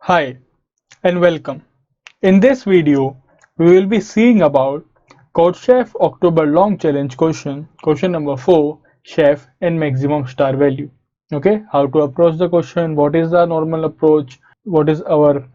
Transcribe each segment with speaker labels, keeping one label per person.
Speaker 1: Hi and welcome. In this video, we will be seeing about CodeChef October Long Challenge question number 4, chef and maximum star value. Okay, how to approach the question, what is the normal approach, what is our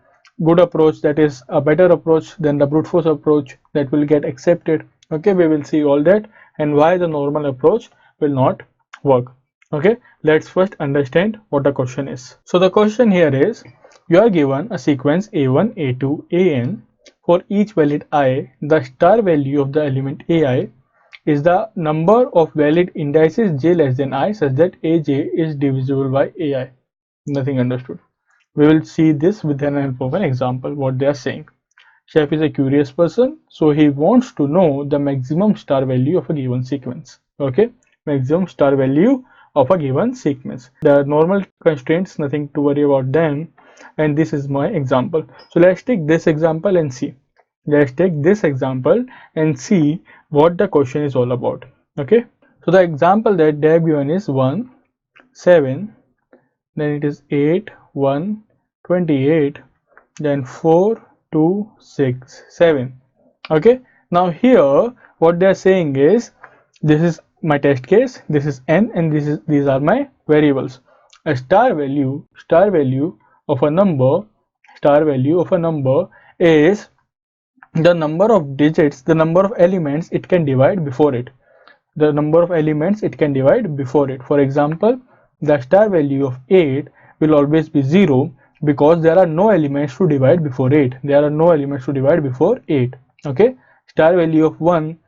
Speaker 1: good approach, that is a better approach than the brute force approach that will get accepted. Okay, we will see all that and why the normal approach will not work. Okay, let's first understand what the question is. So the question here is, you are given a sequence a1, a2, an. For each valid I, the star value of the element ai is the number of valid indices j less than I such that aj is divisible by ai. Nothing understood. We will see this with an help of an example, what they are saying. Chef is a curious person, so he wants to know the maximum star value of a given sequence. Okay, maximum star value of a given sequence. The normal constraints, nothing to worry about them, and this is my example. So let's take this example and see. Let's take this example and see what the question is all about. Okay, so the example that they have given is 1, 7, then it is 8, 1, 28, then 4, 2, 6, 7. Okay, now here what they are saying is, this is my test case, this is n, and these are my variables. A star value of a number is the number of digits, the number of elements it can divide before it. The number of elements it can divide before it. For example, the star value of 8 will always be 0 because there are no elements to divide before 8. There are no elements to divide before 8. Okay, star value of 1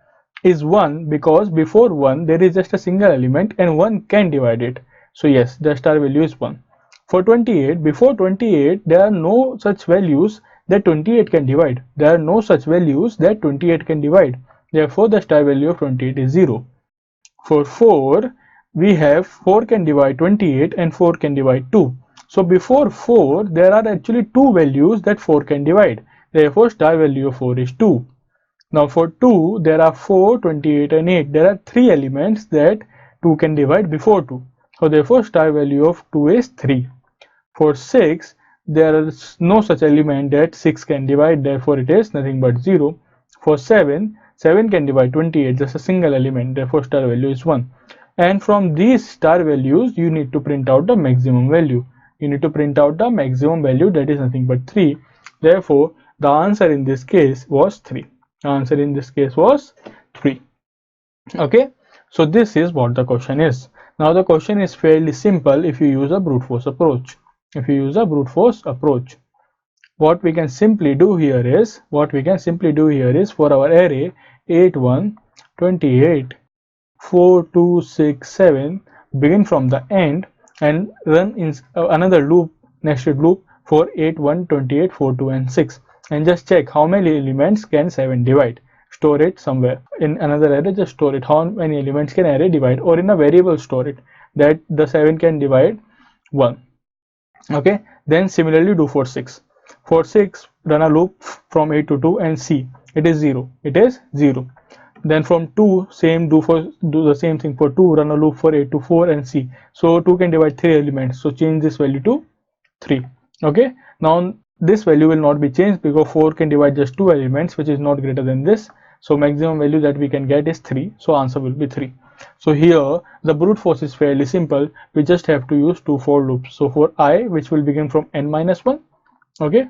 Speaker 1: is 1 because before 1 there is just a single element and 1 can divide it. So yes, the star value is 1. For 28, before 28 there are no such values that 28 can divide. There are no such values that 28 can divide. Therefore the star value of 28 is 0. For 4, we have 4 can divide 28 and 4 can divide 2. So before 4, there are actually 2 values that 4 can divide. Therefore, star value of 4 is 2. Now for 2, there are 4, 28 and 8. There are 3 elements that 2 can divide before 2. So therefore, star value of 2 is 3. For 6, there is no such element that 6 can divide. Therefore, it is nothing but 0. For 7, 7 can divide 28, just a single element, therefore star value is 1. And from these star values, you need to print out the maximum value. You need to print out the maximum value, that is nothing but 3. Therefore, the answer in this case was 3. The answer in this case was 3. Okay, so this is what the question is. Now the question is fairly simple if you use a brute force approach. If you use a brute force approach, what we can simply do here is for our array 8, 1, 28, 4, 2, 6, 7, begin from the end and run in another loop, nested loop for 8, 1, 28, 4, 2 and 6, and just check how many elements can 7 divide. Store it somewhere in another array, just store it how many elements can array divide, or in a variable store it that the 7 can divide 1. Okay, then similarly do for 6. For 6, run a loop from 8 to 2 and see it is 0. It is 0. Then from 2, do the same thing for 2, run a loop for 8 to 4 and see. So 2 can divide 3 elements. So change this value to 3. Okay, now this value will not be changed because 4 can divide just 2 elements, which is not greater than this. So maximum value that we can get is 3. So answer will be 3. So here the brute force is fairly simple. We just have to use 2 for loops. So for I, which will begin from n minus 1, okay,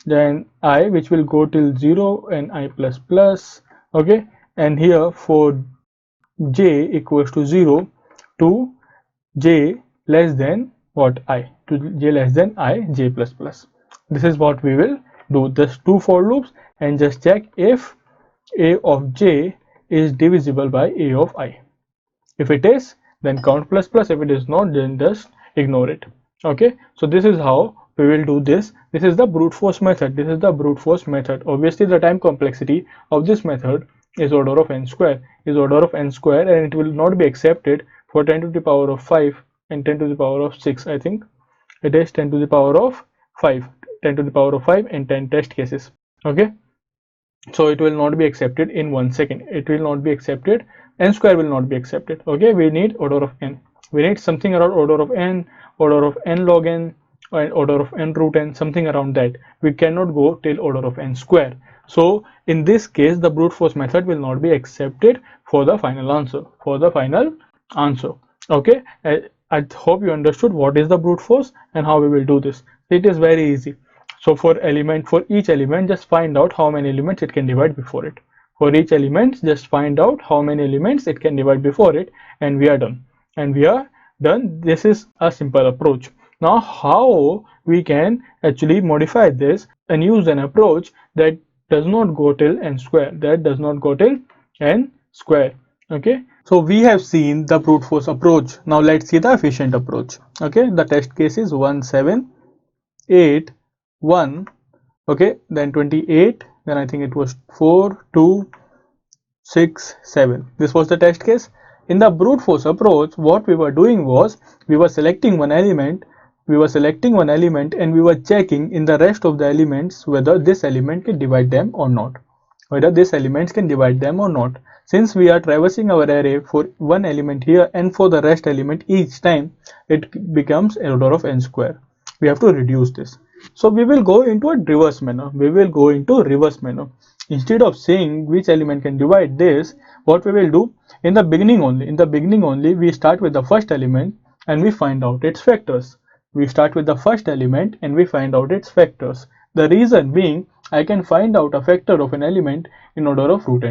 Speaker 1: then I which will go till 0 and I plus plus, okay, and here for j equals to 0 to j less than what I, to j less than I j plus plus. This is what we will do, just 2 for loops and just check if a of j is divisible by a of I. If it is, then count plus plus. If it is not, then just ignore it. Okay, so this is how we will do this. This is the brute force method. Obviously the time complexity of this method is order of n square, and it will not be accepted for 10 to the power of 5 and 10 to the power of 6. I think it is 10 to the power of 5, 10 to the power of 5 and 10 test cases. Okay, so it will not be accepted in 1 second. It will not be accepted. N square will not be accepted. Okay, we need order of n. We need something around order of n log n, and order of n root n, something around that. We cannot go till order of n square. So in this case, the brute force method will not be accepted for the final answer. Okay, I hope you understood what is the brute force and how we will do this. It is very easy. So for each element, just find out how many elements it can divide before it. For each element, just find out how many elements it can divide before it, and we are done. This is a simple approach. Now how we can actually modify this and use an approach that does not go till n square, okay. So we have seen the brute force approach. Now let's see the efficient approach. Okay, the test case is 1 7 8 1, okay, then 28, then I think it was 4 2 6 7. This was the test case. In the brute force approach, what we were doing was we were selecting one element and we were checking in the rest of the elements whether this element can divide them or not. Since we are traversing our array for one element here and for the rest element each time, it becomes order of n square. We have to reduce this. So we will go into a reverse manner. Instead of saying which element can divide this, what we will do, in the beginning only, we start with the first element and we find out its factors. The reason being, I can find out a factor of an element in order of root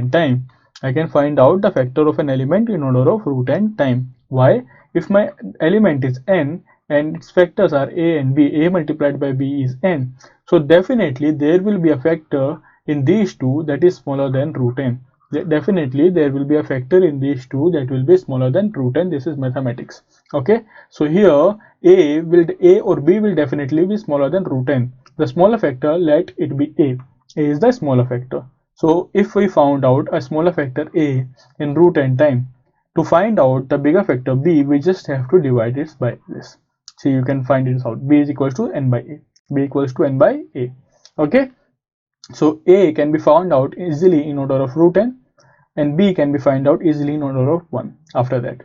Speaker 1: n time. Why? If my element is n and its factors are a and b, a multiplied by b is n, so definitely there will be a factor in these two that is smaller than root n. Definitely there will be a factor in these two that will be smaller than root n. This is mathematics. Okay, so here a or b will definitely be smaller than root n. The smaller factor, let it be a is the smaller factor. So if we found out a smaller factor a in root n time, to find out the bigger factor b, we just have to divide it by this. So you can find it out. B is equals to n by a. Okay, so a can be found out easily in order of root n and b can be found out easily in order of 1 after that.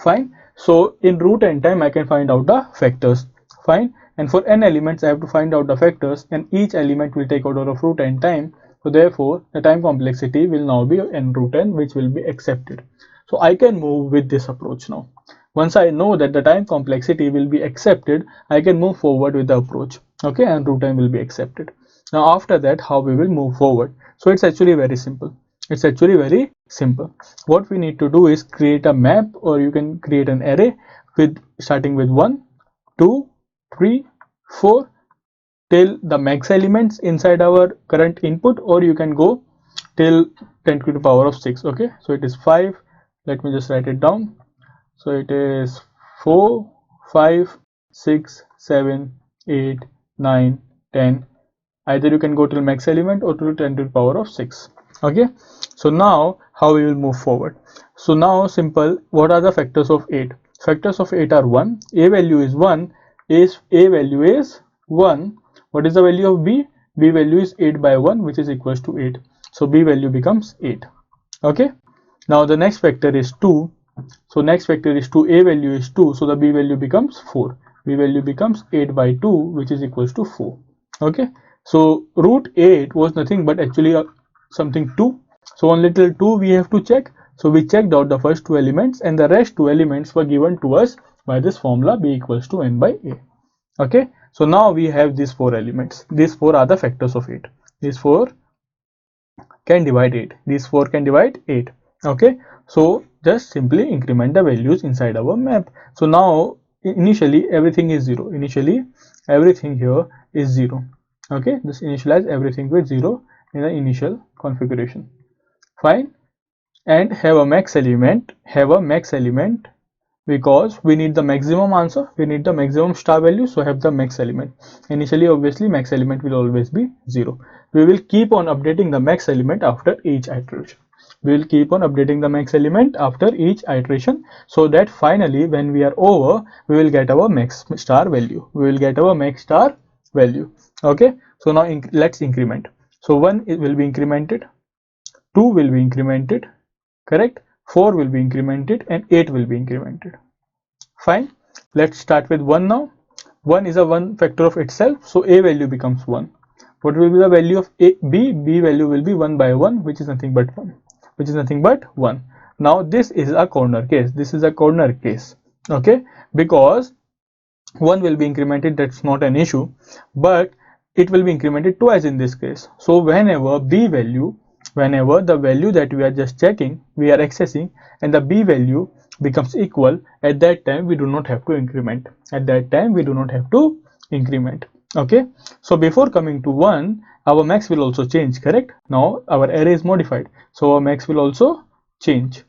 Speaker 1: Fine. So in root n time I can find out the factors. Fine. And for n elements I have to find out the factors, and each element will take order of root n time. So therefore the time complexity will now be n root n, which will be accepted. So I can move with this approach now. Once I know that the time complexity will be accepted, I can move forward with the approach. Okay, and root n will be accepted. Now after that, how we will move forward? So it's actually very simple. What we need to do is create a map, or you can create an array with starting with 1 2 3 4 till the max elements inside our current input, or you can go till 10 to the power of 6. Okay, so it is 5. Let me just write it down. So it is 4 5 6 7 8 9 10. Either you can go till max element or to 10 to the power of 6. Okay, so now how we will move forward? So now simple, what are the factors of 8? Factors of 8 are 1, a value is 1, a value is 1. What is the value of b? B value is 8 by 1, which is equals to 8. So b value becomes 8. Okay, now the next factor is 2. So next factor is 2, a value is 2, so the b value becomes 4. B value becomes 8 by 2, which is equals to 4. Okay, so root 8 was nothing but actually something 2. So on little 2 we have to check. So we checked out the first two elements, and the rest two elements were given to us by this formula, b equals to n by a. Okay, so now we have these four elements. These four are the factors of 8. These four can divide 8. Okay, so just simply increment the values inside our map. So now initially everything is 0. Everything here is 0. Okay, just initialize everything with 0 in the initial configuration. Fine. And have a max element, because we need the maximum answer, we need the maximum star value, so have the max element. Initially obviously max element will always be 0. We will keep on updating the max element after each iteration. So that finally when we are over, we will get our max star value. Okay, so now let's increment. So 1 will be incremented, 2 will be incremented, correct, 4 will be incremented, and 8 will be incremented. Fine, let's start with 1 now. 1 is a one factor of itself, so a value becomes 1. What will be the value of b value will be 1 by 1, which is nothing but 1, which is nothing but 1. Now this is a corner case, this is a corner case, okay, because 1 will be incremented, that's not an issue, but it will be incremented twice in this case. So whenever the value that we are just checking, we are accessing, and the b value becomes equal, at that time we do not have to increment, okay. So before coming to 1, our max will also change, correct? Now our array is modified, so our max will also change.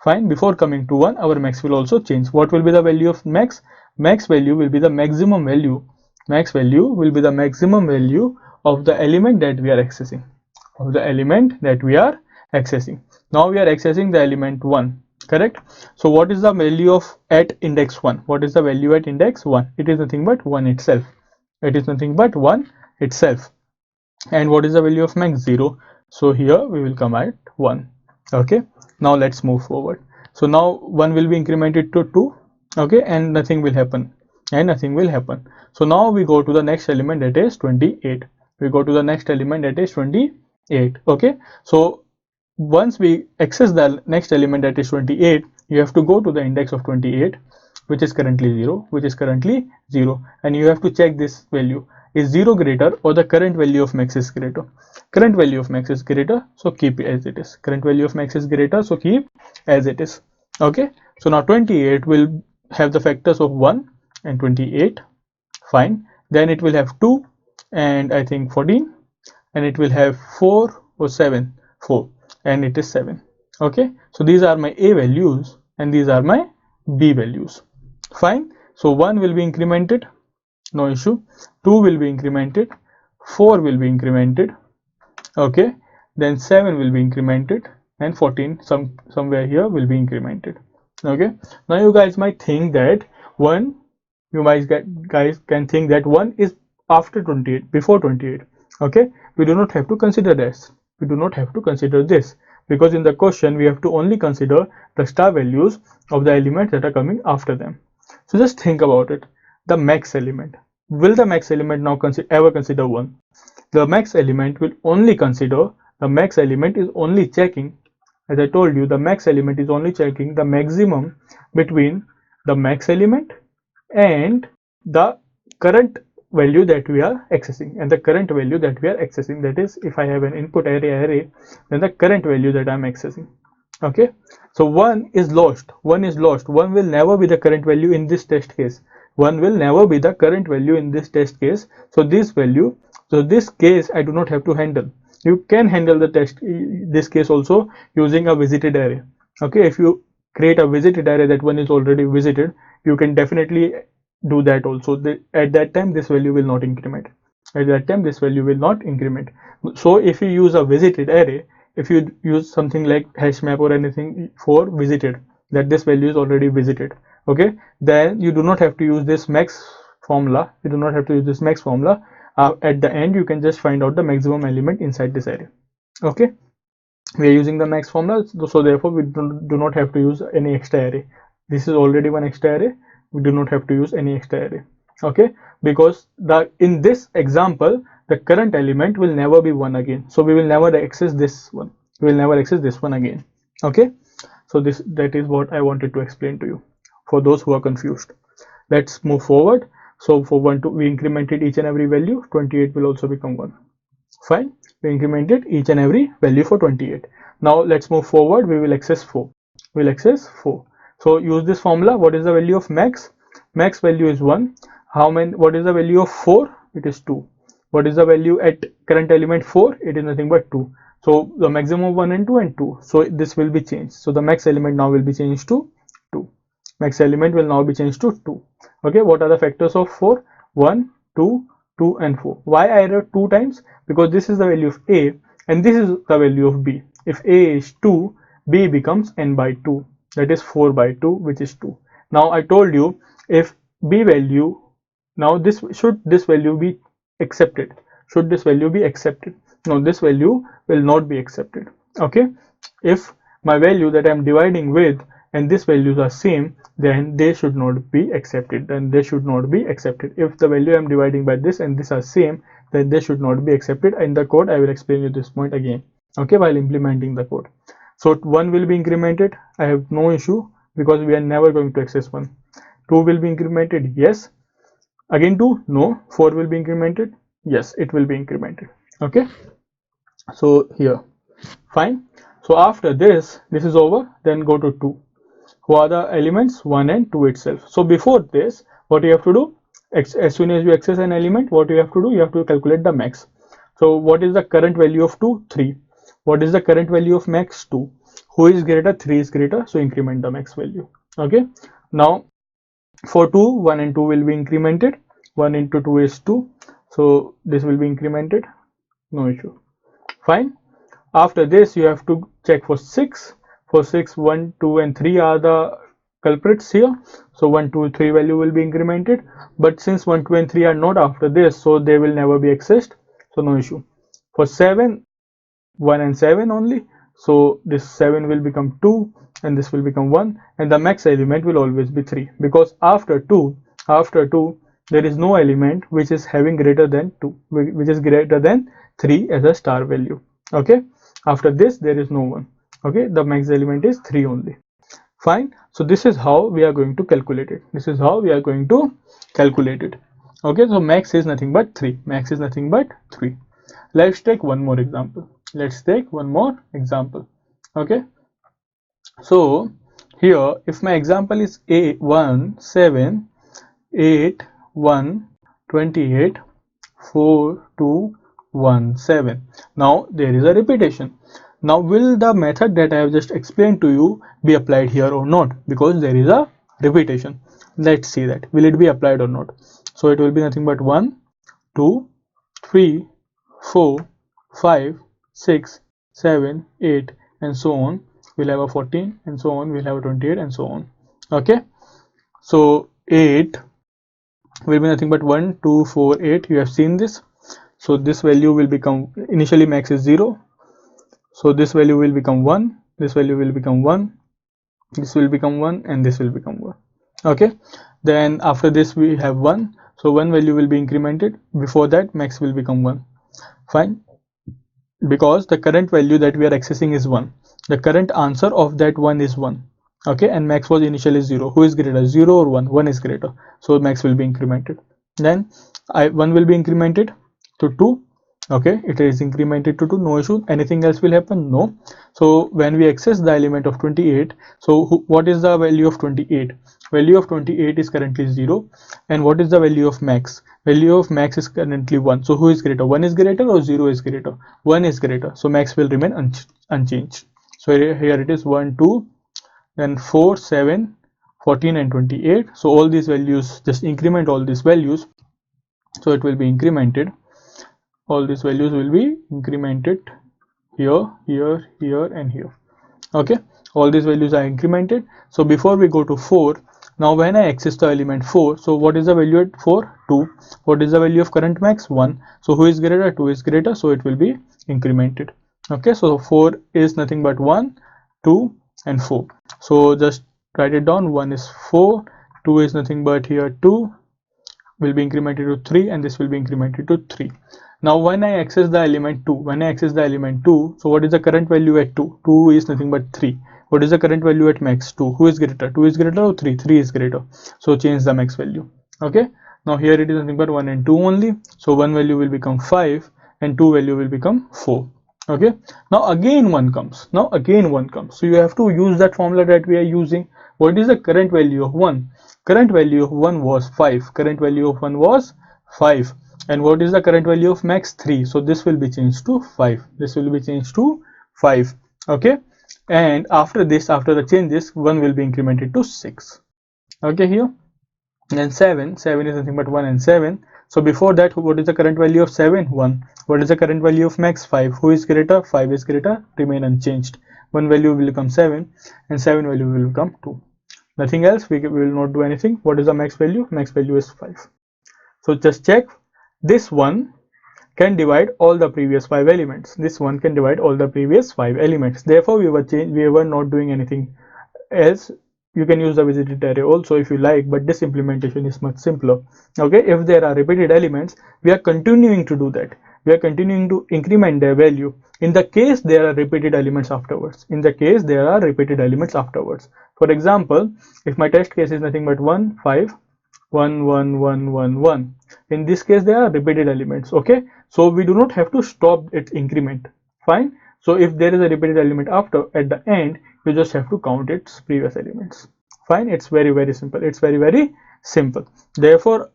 Speaker 1: Fine. Before coming to 1, our max will also change. What will be the value of max? Max value will be the maximum value. Max value will be the maximum value of the element that we are accessing. Now we are accessing the element 1, correct? So what is the value of at index 1? What is the value at index 1? It is nothing but 1 itself. And what is the value of max? 0. So here we will come at 1, okay. Now let's move forward. So now 1 will be incremented to 2, okay, and nothing will happen. So now we go to the next element, that is 28. Okay. So once we access the next element, that is 28, you have to go to the index of 28, which is currently 0, and you have to check this value. Is 0 greater, or the current value of max is greater? Current value of max is greater, so keep it as it is. Okay. So now 28 will have the factors of 1 and 28. Fine. Then it will have 2 and I think 14, and it will have 4 or 7, 4, and it is 7. Okay. So these are my a values and these are my b values. Fine. So 1 will be incremented, no issue. 2 will be incremented, 4 will be incremented, okay. Then 7 will be incremented, and 14 somewhere here will be incremented, okay. Now you guys might think that 1 can think that 1 is after 28, before 28, okay. We do not have to consider this, because in the question we have to only consider the star values of the elements that are coming after them. So just think about it. The max element, will the max element now ever consider 1? The max element will only consider, is only checking, as I told you, the max element is only checking the maximum between the max element and the current value that we are accessing. That is, if I have an input array, then the current value that I am accessing, okay. So 1 is lost. 1 will never be the current value in this test case. So this case I do not have to handle. You can handle this case also using a visited array, okay. If you create a visited array that 1 is already visited, you can definitely do that also. At that time this value will not increment. So if you use a visited array, if you use something like hash map or anything for visited, that this value is already visited, okay, then you do not have to use this max formula. At the end you can just find out the maximum element inside this array, okay. We are using the max formula, so therefore we do not have to use any extra array. This is already one extra array, we do not have to use any extra array, okay, because in this example the current element will never be 1 again, so we will never access this one, again, okay. So that is what I wanted to explain to you, for those who are confused. Let's move forward. So for 1 to, we incremented each and every value. 28 will also become 1. Fine, we incremented each and every value for 28. Now let's move forward. We will access 4. So use this formula. What is the value of max? Max value is 1. What is the value of 4? It is 2. What is the value at current element 4? It is nothing but 2. So the maximum 1 and 2 and 2. So this will be changed. So the max element now will be changed to 2. Okay, what are the factors of 4? 1, 2, 2 and 4. Why I wrote 2 times? Because this is the value of a and this is the value of b. If a is 2, b becomes n by 2, that is 4 by 2, which is 2. Now I told you, if b value, now this value be accepted? No, this value will not be accepted, okay. If my value that I am dividing with and these values are same, then they should not be accepted. If the value I'm dividing by this and this are same, then they should not be accepted. In the code I will explain you this point again, okay, while implementing the code. So 1 will be incremented, I have no issue because we are never going to access 1. 2 will be incremented, yes. Again 2, no. 4 will be incremented, yes, it will be incremented, okay. So here, fine. So after this is over, then go to 2. Who are the elements? 1 and 2 itself. So before this, what you have to do, as soon as you access an element, what you have to do, you have to calculate the max. So what is the current value of 2? 3. What is the current value of max? 2. Who is greater? 3 is greater, so increment the max value, okay. Now for 2, 1 and 2 will be incremented. 1 into 2 is 2, so this will be incremented, no issue, fine. After this you have to check for 6. For 6, 1, 2 and 3 are the culprits here, so 1, 2, 3 value will be incremented, but since 1, 2 and 3 are not after this, so they will never be accessed, so no issue. For 7, 1 and 7 only, so this 7 will become 2 and this will become 1, and the max element will always be 3, because after 2 there is no element which is having greater than 2, which is greater than 3 as a star value, okay. After this there is no one, okay, the max element is 3 only, fine. So this is how we are going to calculate it, okay. So max is nothing but 3, let's take one more example, okay. So here, if my example is A1 7 8 1 28 4 2 1 7, now there is a repetition. Now will the method that I have just explained to you be applied here or not, because there is a repetition. Let's see that, will it be applied or not. So it will be nothing but 1 2 3 4 5 6 7 8 and so on. We'll have a 14 and so on, we'll have a 28 and so on, okay. So 8 will be nothing but 1 2 4 8, you have seen this. So this value will become, initially max is 0, so this value will become 1, this value will become 1, this will become 1 and this will become 1, okay. Then after this we have 1, so 1 value will be incremented, before that max will become 1, fine, because the current value that we are accessing is 1, the current answer of that 1 is 1, okay, and max was initially 0. Who is greater, 0 or 1? 1 is greater, so max will be incremented. Then 1 will be incremented to 2, okay, it is incremented to 2, no issue. Anything else will happen? No. So when we access the element of 28, so what is the value of 28? Value of 28 is currently 0, and what is the value of max? Value of max is currently 1, so who is greater, 1 is greater or 0 is greater? 1 is greater, so max will remain unchanged. So here it is 1 2 then 4 7 14 and 28, so all these values, just increment all these values, so it will be incremented, all these values will be incremented here, here, here and here, okay. All these values are incremented. So before we go to 4, now when I access the element 4, so what is the value at 4? 2. What is the value of current max? 1. So who is greater? 2 is greater, so it will be incremented, okay. So 4 is nothing but 1 2 and 4, so just write it down. 1 is 4, 2 is nothing but here 2 will be incremented to 3, and this will be incremented to 3. Now when I access the element 2, so what is the current value at 2? 2 is nothing but 3. What is the current value at max? 2. Who is greater? 2 is greater or 3? 3 is greater, so change the max value, okay. Now here it is nothing but 1 and 2 only, so 1 value will become 5 and 2 value will become 4, okay. Now again 1 comes, so you have to use that formula that we are using. What is the current value of 1? Current value of 1 was 5, and what is the current value of max? 3, so this will be changed to 5, okay. And after this, after the changes, 1 will be incremented to 6, okay. Here then 7 is nothing but 1 and 7, so before that, what is the current value of 7? 1. What is the current value of max? 5. Who is greater? 5 is greater, remain unchanged. 1 value will become 7 and 7 value will become 2, nothing else, we will not do anything. What is the max value? Max value is 5. So just check, this one can divide all the previous 5 elements, therefore we were not doing anything else you can use the visited array also if you like, but this implementation is much simpler. Okay, if there are repeated elements, we are continuing to do that. We are continuing to increment their value in the case there are repeated elements afterwards. In the case there are repeated elements afterwards. For example, if my test case is nothing but 1 5 1 1 1 1 1, in this case there are repeated elements. Okay, so we do not have to stop its increment. Fine. So if there is a repeated element after, at the end, you just have to count its previous elements. Fine. It's very simple. It's very simple. Therefore,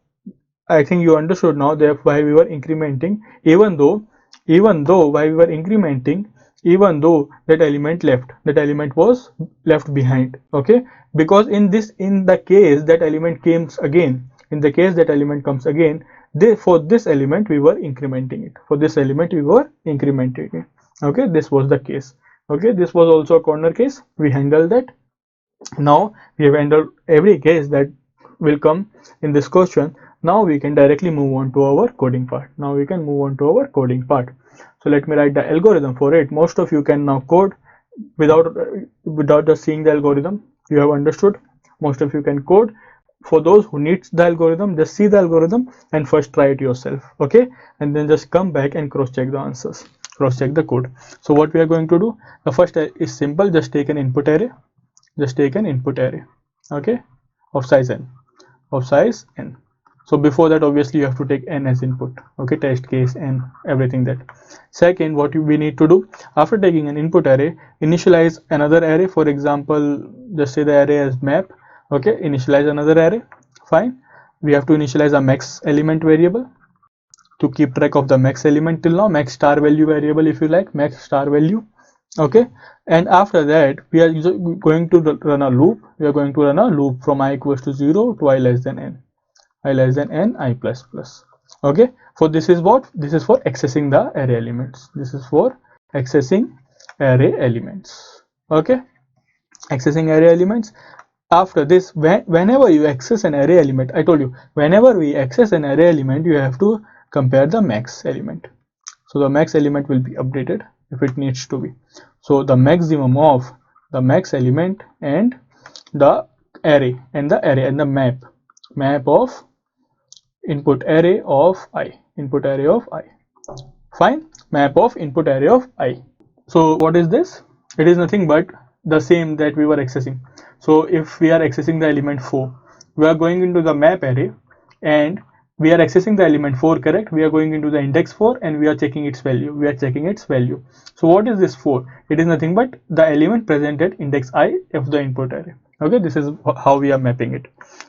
Speaker 1: I think you understood now that why we were incrementing, even though why we were incrementing, even though that element was left behind. Okay, because in the case that element comes again, in the case that element comes again, for this element we were incrementing it. For this element we were incrementing it. Okay, this was the case. Okay, this was also a corner case. We handled that. Now we have handled every case that will come in this question. Now we can directly move on to our coding part. So let me write the algorithm for it. Most of you can now code without just seeing the algorithm. You have understood. Most of you can code. For those who needs the algorithm, just see the algorithm and first try it yourself. Okay, and then just come back and cross check the answers, cross check the code. So what we are going to do, the first is simple. Just take an input array, okay, of size n. So before that, obviously you have to take n as input. Okay, test case n, everything that. Second, what we need to do, after taking an input array, initialize another array. For example, just say the array as map. Okay, initialize another array. Fine. We have to initialize a max element variable to keep track of the max element till now, max star value variable if you like, max star value. Okay, and after that we are going to run a loop. We are going to run a loop from I equals to 0 to I less than n, I plus plus. Okay, for this is what, this is for accessing the array elements. This is for accessing array elements. Okay, accessing array elements. After this, whenever you access an array element, I told you, whenever we access an array element, you have to compare the max element. So the max element will be updated if it needs to be. So the maximum of the max element and the array and the map of input array of I, fine, map of input array of I. So what is this? It is nothing but the same that we were accessing. So if we are accessing the element 4, we are going into the map array and we are accessing the element 4, correct? We are going into the index 4 and we are checking its value. So what is this 4? It is nothing but the element present at index I of the input array. Okay, this is how we are mapping it.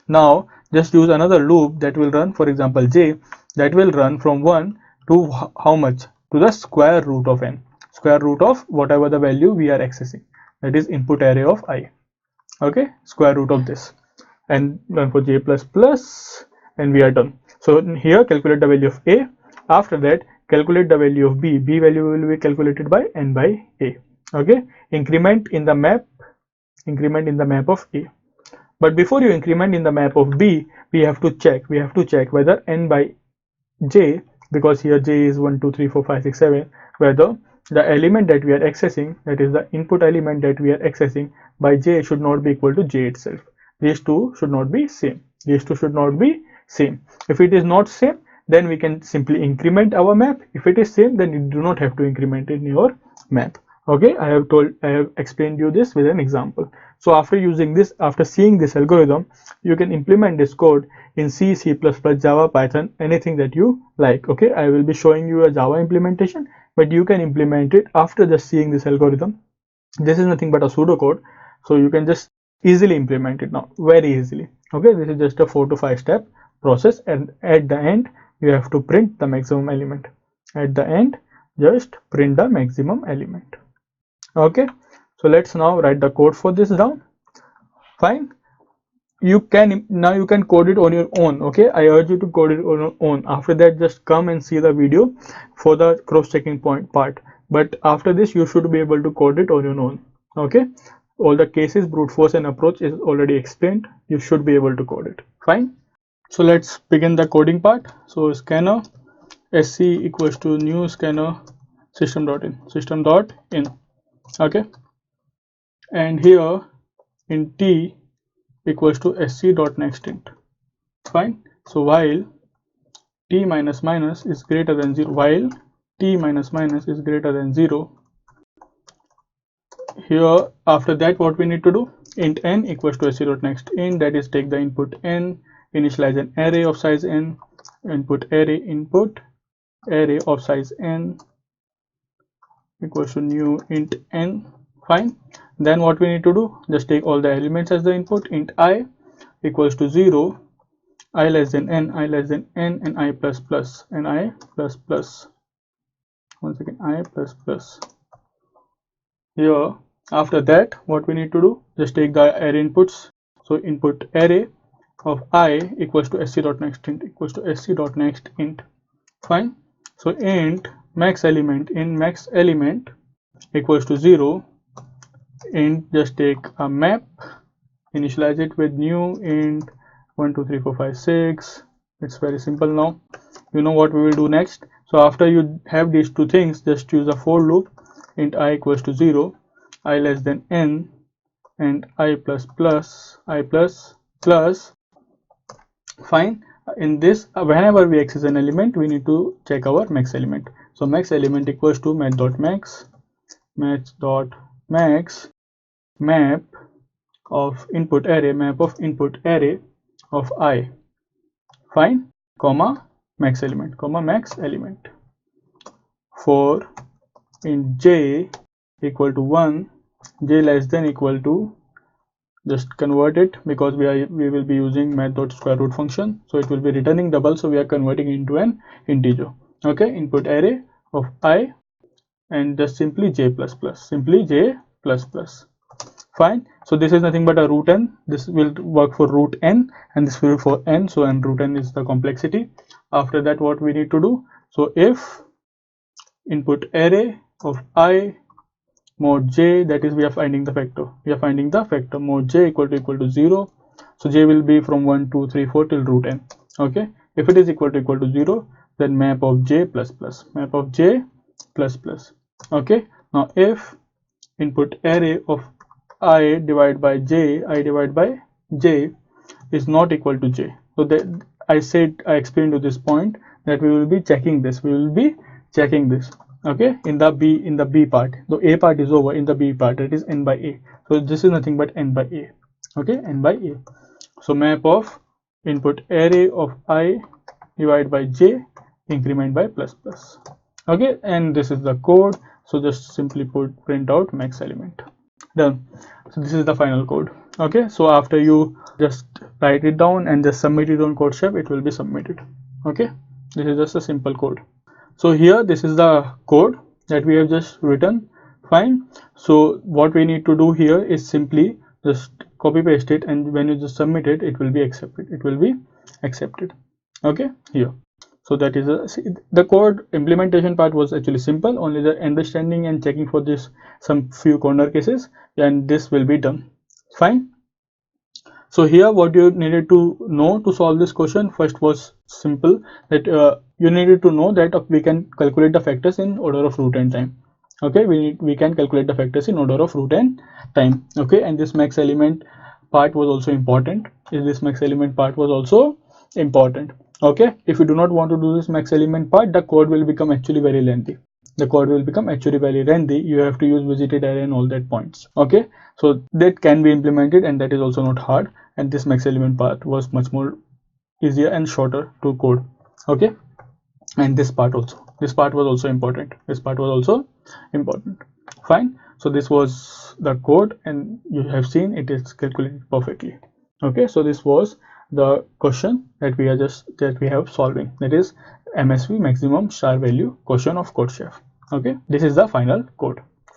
Speaker 1: Now just use another loop that will run, for example j, that will run from 1 to how much? To the square root of n, square root of whatever the value we are accessing, that is input array of I. Okay, square root of this, and run for j plus plus, and we are done. So here calculate the value of a. After that, calculate the value of b. B value will be calculated by n by a. Okay, increment in the map of a. But before you increment in the map of b, we have to check whether n by j, because here j is 1 2 3 4 5 6 7, whether the element that we are accessing, that is the input element that we are accessing by j, should not be equal to j itself. These two should not be same. If it is not same, then we can simply increment our map. If it is same, then you do not have to increment in your map. Okay, I have explained you this with an example. So after seeing this algorithm, you can implement this code in C, C++, Java, Python, anything that you like. Okay, I will be showing you a Java implementation, but you can implement it after just seeing this algorithm. This is nothing but a pseudocode, so you can just easily implement it now, very easily. Okay, this is just a 4 to 5 step process, and at the end you have to print the maximum element. Just print the maximum element. Okay, so let's now write the code for this down. Fine, you can code it on your own. Okay, I urge you to code it on your own. After that, just come and see the video for the cross-checking part, but after this you should be able to code it on your own. Okay, all the cases, brute force and approach is already explained. You should be able to code it. Fine, so let's begin the coding part. So scanner sc equals to new scanner system.in. Okay, and here int t equals to sc.nextInt. Fine. So while t minus minus is greater than 0, while t minus minus is greater than 0, here after that what we need to do, int n equals to sc.nextInt, that is take the input n, initialize an array of size n, input array of size n equals to new int n. Fine. Then what we need to do, just take all the elements as the input, int I equals to 0, I less than n, and I plus plus, and I plus plus. Once again, I plus plus. Here after that what we need to do, just take the array inputs. So input array of I equals to sc.nextInt. Fine. So int max element equals to 0, int just take a map, initialize it with new int 1 2 3 4 5 6. It's very simple. Now you know what we will do next. So after you have these two things, just use a for loop, int I equals to 0, I less than n, and I plus plus. Fine. In this, whenever we access an element, we need to check our max element. So max element equals to match.max map of input array of I. Fine. Comma max element for int j equal to 1, j less than equal to, just convert it because we will be using math.sqrt function, so it will be returning double, so we are converting into an integer. Okay, input array of I, and just simply j plus plus. Fine. So this is nothing but a root n. This will work for root n, and this will for n. So n root n is the complexity. After that, what we need to do? So if input array of I mod j, that is we are finding the factor. Mod j equal to 0. So j will be from 1 2 3 4 till root n. Okay. If it is equal to 0, then map of j plus plus. Okay. Now if input array of I divided by j is not equal to j, so that I explained to this point that we will be checking this. Okay, in the b part. The a part is over. In the b part, that is n by a. So this is nothing but n by a. Okay, n by a. So map of input array of I divided by j, increment by plus plus. Okay, and this is the code. So just simply print out max element. Done. So this is the final code. Okay, so after you just write it down and just submit it on CodeChef, it will be submitted. Okay, this is just a simple code. So here, this is the code that we have just written. Fine. So what we need to do here is simply just copy paste it, and when you just submit it, it will be accepted. Okay, here. So that is the code implementation part was actually simple. Only the understanding and checking for this some few corner cases, and this will be done. Fine. So here what you needed to know to solve this question first was simple, that you needed to know that we can calculate the factors in order of root n time. Okay, we can calculate the factors in order of root n time. Okay, and this max element part was also important. Okay, if you do not want to do this max element part, the code will become actually very lengthy. You have to use visited array and all that points. Okay, so that can be implemented, and that is also not hard, and this max element part was much more easier and shorter to code. Okay, and this part was also important. Fine. So this was the code, and you have seen it is calculated perfectly. Okay, so this was the question that we have solving, that is MSV maximum star value question of CodeChef. Okay, this is the final code.